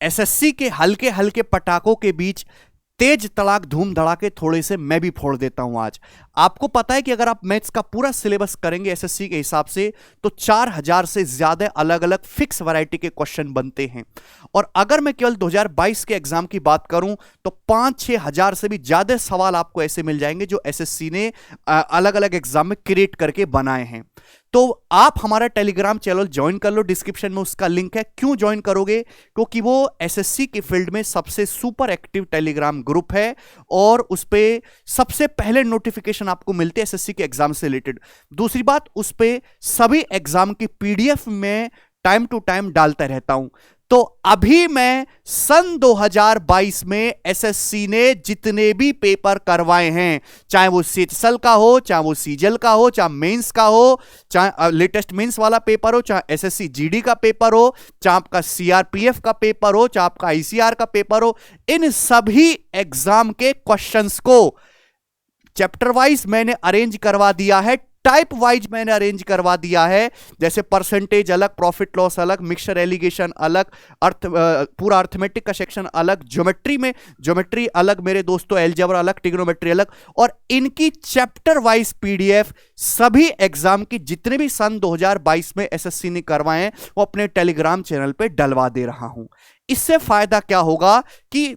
SSC के हल्के हल्के पटाखों के बीच तेज तड़ाक धूम धड़ाके थोड़े से मैं भी फोड़ देता हूं आज। आपको पता है कि अगर आप मैथ्स का पूरा सिलेबस करेंगे एसएससी के हिसाब से तो 4000 से ज्यादा अलग अलग फिक्स वैरायटी के क्वेश्चन बनते हैं। और अगर मैं केवल 2022 के एग्जाम की बात करूं तो 5-6 हजार से भी ज्यादा सवाल आपको ऐसे मिल जाएंगे जो एसएससी ने अलग अलग एग्जाम में क्रिएट करके बनाए हैं। तो आप हमारा टेलीग्राम चैनल ज्वाइन कर लो, डिस्क्रिप्शन में उसका लिंक है। क्यों ज्वाइन करोगे? क्योंकि वो एसएससी के फील्ड में सबसे सुपर एक्टिव टेलीग्राम ग्रुप है और उस पे सबसे पहले नोटिफिकेशन आपको मिलते हैं एसएससी के एग्जाम से रिलेटेड। दूसरी बात, उस पे सभी एग्जाम की पीडीएफ में टाइम टू टाइम डालता रहता हूं। तो अभी मैं सन 2022 में एसएससी ने जितने भी पेपर करवाए हैं, चाहे वो सीएचएसएल का हो, चाहे वो सीजीएल का हो, चाहे मेंस का हो, चाहे लेटेस्ट मेंस वाला पेपर हो, चाहे एसएससी जीडी का पेपर हो, चाहे आपका सीआरपीएफ का पेपर हो, चाहे आपका आईसीआर का पेपर हो, इन सभी एग्जाम के क्वेश्चंस को चैप्टर वाइज मैंने अरेंज करवा दिया है, टाइप वाइज मैंने अरेंज करवा दिया है। जैसे परसेंटेज अलग, प्रॉफिट लॉस अलग, मिक्सचर एलिगेशन अलग, पूरा अर्थमेटिक का सेक्शन अलग, ज्योमेट्री में ज्योमेट्री अलग मेरे दोस्तों, अलजेब्रा अलग, ट्रिग्नोमेट्री अलग, और इनकी चैप्टर वाइज पीडीएफ सभी एग्जाम की जितने भी सन 2022 में एसएससी ने करवाए हैं वो अपने टेलीग्राम चैनल पे डलवा दे रहा हूं। इससे फायदा क्या होगा कि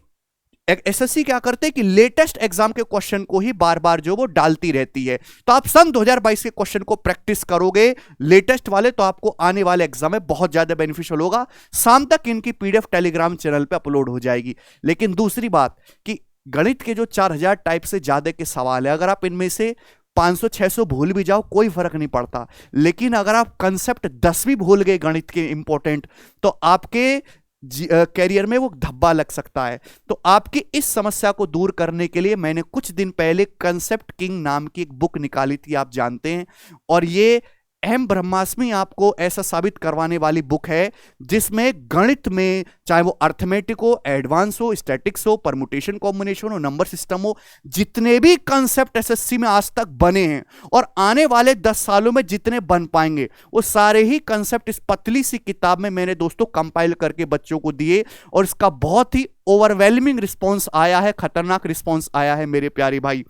एसएससी क्या करते हैं कि लेटेस्ट एग्जाम के क्वेश्चन को ही बार बार जो वो डालती रहती है। तो आप सन 2022 के क्वेश्चन को प्रैक्टिस करोगे लेटेस्ट वाले, तो आपको आने वाले एग्जाम में बहुत ज्यादा बेनिफिशियल होगा। शाम तक इनकी पीडीएफ टेलीग्राम चैनल पे अपलोड हो जाएगी। लेकिन दूसरी बात कि गणित के जो 4000 टाइप से ज्यादा के सवाल है, अगर आप इनमें से 500-600 भूल भी जाओ कोई फर्क नहीं पड़ता, लेकिन अगर आप कंसेप्ट 10 भी भूल गए गणित के इंपॉर्टेंट, तो आपके कैरियर में वो धब्बा लग सकता है। तो आपकी इस समस्या को दूर करने के लिए मैंने कुछ दिन पहले कंसेप्ट किंग नाम की एक बुक निकाली थी, आप जानते हैं, और ये अहम ब्रह्मास्मि आपको ऐसा साबित करवाने वाली बुक है जिसमें गणित में चाहे वो अर्थमेटिक हो, एडवांस हो, स्टैटिक्स हो, परमुटेशन कॉम्बिनेशन हो, नंबर सिस्टम हो, जितने भी कंसेप्ट एसएससी में आज तक बने हैं और आने वाले 10 सालों में जितने बन पाएंगे, वो सारे ही कंसेप्ट इस पतली सी किताब में मैंने दोस्तों कंपाइल करके बच्चों को दिए, और इसका बहुत ही ओवरवेलमिंग रिस्पॉन्स आया है, खतरनाक रिस्पॉन्स आया है मेरे प्यारे भाई।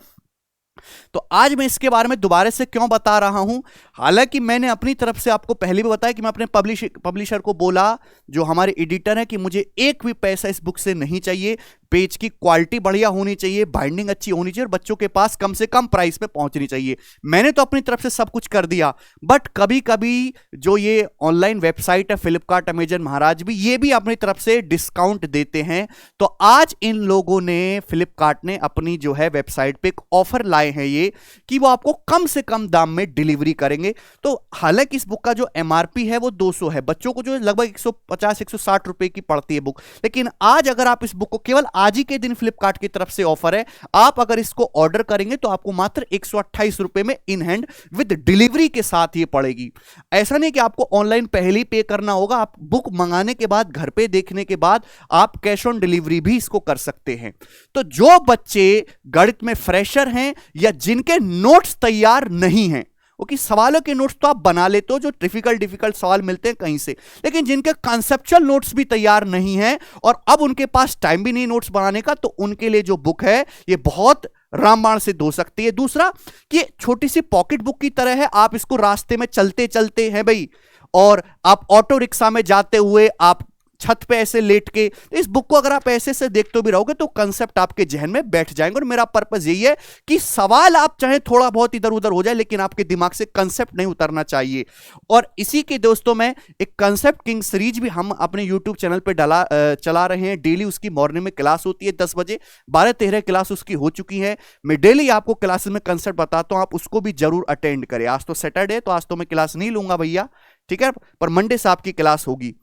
तो आज मैं इसके बारे में दोबारा से क्यों बता रहा हूं, हालांकि मैंने अपनी तरफ से आपको पहले भी बताया कि मैं अपने पब्लिशर को बोला, जो हमारे एडिटर है, कि मुझे एक भी पैसा इस बुक से नहीं चाहिए, पेज की क्वालिटी बढ़िया होनी चाहिए, बाइंडिंग अच्छी होनी चाहिए और बच्चों के पास कम से कम प्राइस में पहुंचनी चाहिए। मैंने तो अपनी तरफ से सब कुछ कर दिया, बट कभी कभी जो ये ऑनलाइन वेबसाइट है फ्लिपकार्ट, अमेजन, महाराज भी, ये भी अपनी तरफ से डिस्काउंट देते हैं। तो आज इन लोगों ने, फ्लिपकार्ट ने अपनी जो है वेबसाइट पे एक ऑफर लाए हैं ये कि वो आपको कम से कम दाम में डिलीवरी करेंगे। तो हालांकि इस बुक का जो एमआरपी है वो 200 है, बच्चों को जो लगभग 150-160 रुपए की पड़ती है बुक, लेकिन आज अगर आप इस बुक को, केवल आज ही के दिन फ्लिपकार्ट की तरफ से ऑफर है, आप अगर इसको ऑर्डर करेंगे तो आपको मात्र 128 रुपए में इन हैंड विद डिलीवरी के साथ ये पड़ेगी। ऐसा नहीं कि आपको ऑनलाइन पहले ही पे करना होगा, आप बुक मंगाने के बाद, घर पे देखने के बाद आप कैश ऑन डिलीवरी भी इसको कर सकते हैं। तो जो बच्चे गणित में फ्रेशर हैं या जिनके नोट्स तैयार नहीं हैं, ओके, सवालों के नोट्स तो आप बना लेते हो, जो डिफिकल्ट सवाल मिलते हैं कहीं से, लेकिन जिनके कॉन्सेप्चुअल नोट्स भी तैयार नहीं हैं और अब उनके पास टाइम भी नहीं नोट्स बनाने का, तो उनके लिए जो बुक है ये बहुत रामबाण सिद्ध हो सकती है। दूसरा कि छोटी सी पॉकेट बुक की तरह है, आप इसको रास्ते में चलते चलते हैं भाई, और आप ऑटो रिक्शा में जाते हुए, आप छत पे ऐसे लेट के, इस बुक को अगर आप ऐसे से देखते भी रहोगे तो कंसेप्ट आपके जहन में बैठ जाएंगे। और मेरा पर्पस यही है कि सवाल आप चाहे थोड़ा बहुत इधर उधर हो जाए, लेकिन आपके दिमाग से कंसेप्ट नहीं उतरना चाहिए। और इसी के दोस्तों में एक कंसेप्ट किंग सीरीज भी हम अपने यूट्यूब चैनल पे चला रहे हैं। डेली उसकी मॉर्निंग में क्लास होती है 10 बजे, 12-13 क्लास उसकी हो चुकी है। मैं डेली आपको क्लासेस में कंसेप्ट बताता हूं, आप उसको भी जरूर अटेंड करें। आज तो सैटरडे, तो आज तो मैं क्लास नहीं लूंगा भैया, ठीक है, पर मंडे से आपकी क्लास होगी।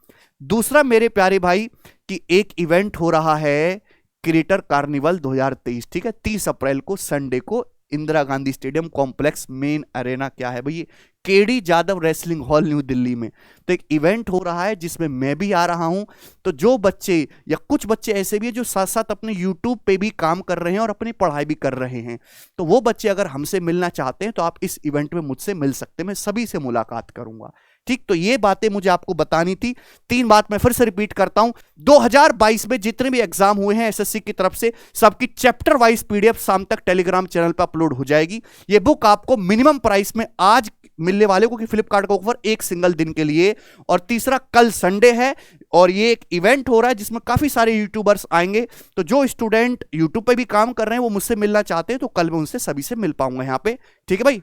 दूसरा मेरे प्यारे भाई कि एक इवेंट हो रहा है, क्रिएटर कार्निवल 2023, ठीक है, 30 अप्रैल को संडे को Indira Gandhi stadium complex main arena, क्या है भाई, K D Jadhav wrestling hall New Delhi में। तो एक इवेंट हो रहा है जिसमें मैं भी आ रहा हूं। तो जो बच्चे या कुछ बच्चे ऐसे भी हैं जो साथ साथ अपने यूट्यूब पे भी काम कर रहे हैं और अपनी पढ़ाई भी कर रहे हैं, तो वो बच्चे अगर हमसे मिलना चाहते हैं तो आप इस इवेंट में मुझसे मिल सकते हैं, मैं सभी से मुलाकात करूंगा, ठीक, तो ये बातें मुझे आपको बतानी थी। 3 बात मैं फिर से रिपीट करता हूं, 2022 में जितने भी एग्जाम हुए हैं एसएससी की तरफ से, सबकी चैप्टर वाइज पीडीएफ शाम तक टेलीग्राम चैनल पर अपलोड हो जाएगी। ये बुक आपको मिनिमम प्राइस में आज मिलने वाले को, कि फ्लिपकार्ट का ऑफर एक सिंगल दिन के लिए। और तीसरा, कल संडे है और ये एक इवेंट हो रहा है जिसमें काफी सारे यूट्यूबर्स आएंगे। तो जो स्टूडेंट यूट्यूब पे भी काम कर रहे हैं वो मुझसे मिलना चाहते हैं तो कल मैं उनसे सभी से मिल पाऊंगा यहाँ पे। ठीक है भाई?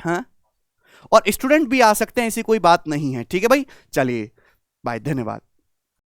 हाँ, और स्टूडेंट भी आ सकते हैं, ऐसी कोई बात नहीं है। ठीक है भाई, चलिए बाय, धन्यवाद।